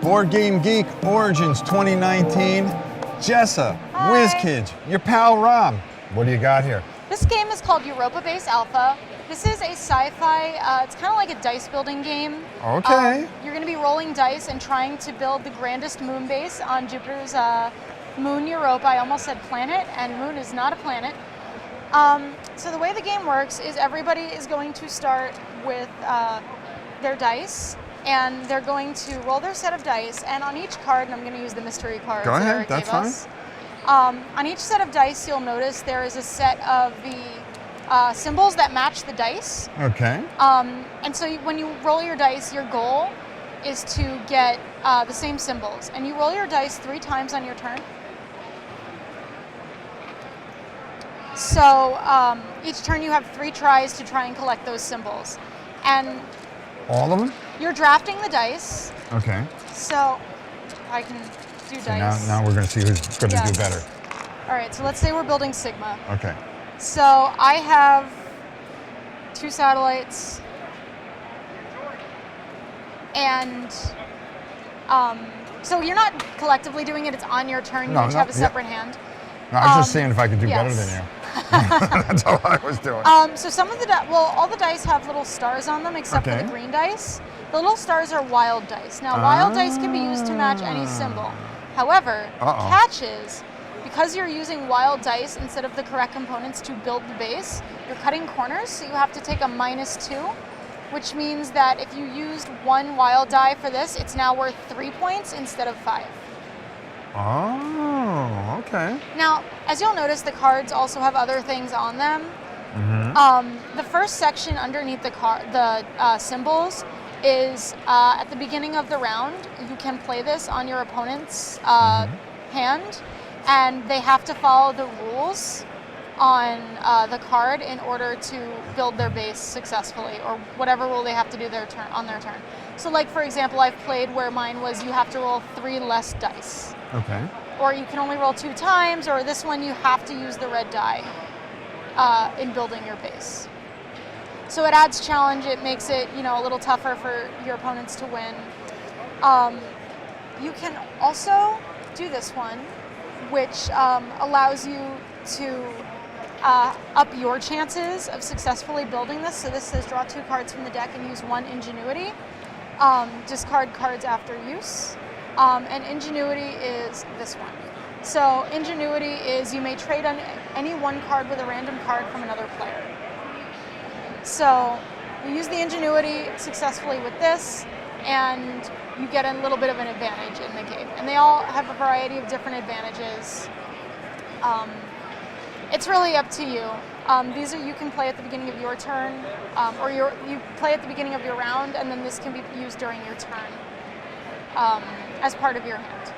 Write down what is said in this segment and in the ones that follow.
BoardGameGeek Origins 2019. Jessa, WizKids, your pal Rob. What do you got here? This game is called Europa Base Alpha. This is a sci-fi, it's kind of like a dice building game. Okay. You're going to be rolling dice and trying to build the grandest moon base on Jupiter's moon Europa. I almost said planet, and moon is not a planet. So the way the game works is everybody is going to start with their dice, and they're going to roll their set of dice, and on each card, and I'm going to use the mystery cards Go that ahead, Eric that's gave us. On each set of dice, you'll notice there is a set of the symbols that match the dice. Okay. And so when you roll your dice, your goal is to get the same symbols. And you roll your dice 3 times on your turn. So each turn you have 3 tries to try and collect those symbols. And all of them? You're drafting the dice. Okay. So I can do So dice. now we're going to see who's going to do better. All right, so let's say we're building Sigma. Okay. So I have 2 satellites, and so you're not collectively doing it, it's on your turn, you each have a separate hand. No, I was just saying if I could do better than you. That's all I was doing. So some of the, all the dice have little stars on them except for the green dice. The little stars are wild dice. Now wild dice can be used to match any symbol. However, catch is, because you're using wild dice instead of the correct components to build the base, you're cutting corners, so you have to take a -2, which means that if you used 1 wild die for this, it's now worth 3 points instead of 5. Oh, okay. Now, as you'll notice, the cards also have other things on them. The first section underneath the symbols is at the beginning of the round. You can play this on your opponent's hand, and they have to follow the rules on the card in order to build their base successfully, or whatever rule they have to do on their turn. So like, for example, I've played where mine was you have to roll 3 less dice. Okay. Or you can only roll 2 times, or this one you have to use the red die in building your base. So it adds challenge, it makes it, a little tougher for your opponents to win. You can also do this one, which allows you to up your chances of successfully building this. So this says draw 2 cards from the deck and use 1 ingenuity. Discard cards after use. And ingenuity is this one. So ingenuity is you may trade on any 1 card with a random card from another player. So you use the ingenuity successfully with this, and you get a little bit of an advantage in the game. And they all have a variety of different advantages. It's really up to you. These you can play at the beginning of your turn, or you play at the beginning of your round, and then this can be used during your turn as part of your hand.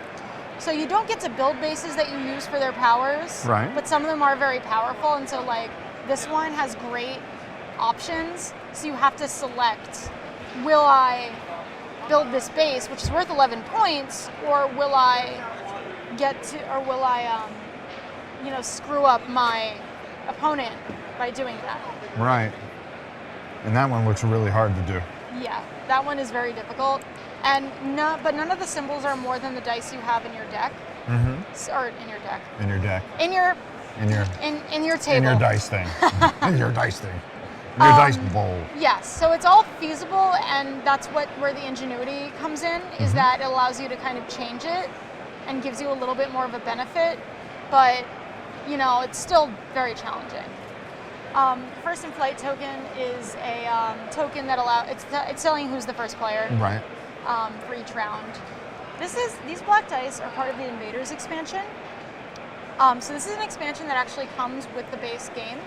So you don't get to build bases that you use for their powers, but some of them are very powerful, and so like this one has great options. So you have to select, will I build this base, which is worth 11 points, or will I screw up my opponent by doing that? Right. And that one looks really hard to do. Yeah, that one is very difficult. And but none of the symbols are more than the dice you have in your deck. Or in your deck. In your deck. In your table. In your dice thing. In your dice thing. In your dice bowl. Yes, so it's all feasible, and that's where the ingenuity comes in, is that it allows you to kind of change it and gives you a little bit more of a benefit, but it's still very challenging. First in flight token is a token that it's telling who's the first player. Right. For each round. These black dice are part of the Invaders expansion. So this is an expansion that actually comes with the base game,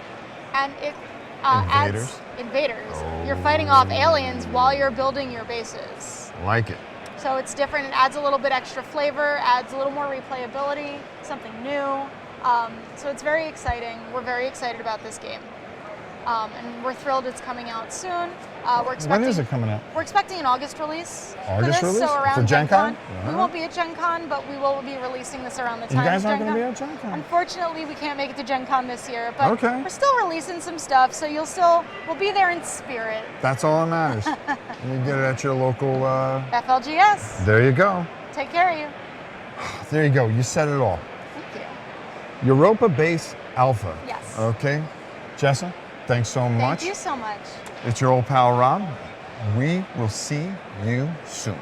and it adds invaders. You're fighting off aliens while you're building your bases. Like it. So it's different. It adds a little bit extra flavor, adds a little more replayability, something new. So it's very exciting. We're very excited about this game. And we're thrilled it's coming out soon. When is it coming out? We're expecting an August release. August release? So around For Gen Con? We won't be at Gen Con, but we will be releasing this around the time. You guys aren't going to be at Gen Con? Unfortunately, we can't make it to Gen Con this year, but we're still releasing some stuff, so we'll be there in spirit. That's all that matters. You get it at your local. FLGS. There you go. Take care of you. There you go. You said it all. Thank you. Europa Base Alpha. Yes. Okay. Jessa, thanks so much. Thank you so much. It's your old pal Rob. We will see you soon.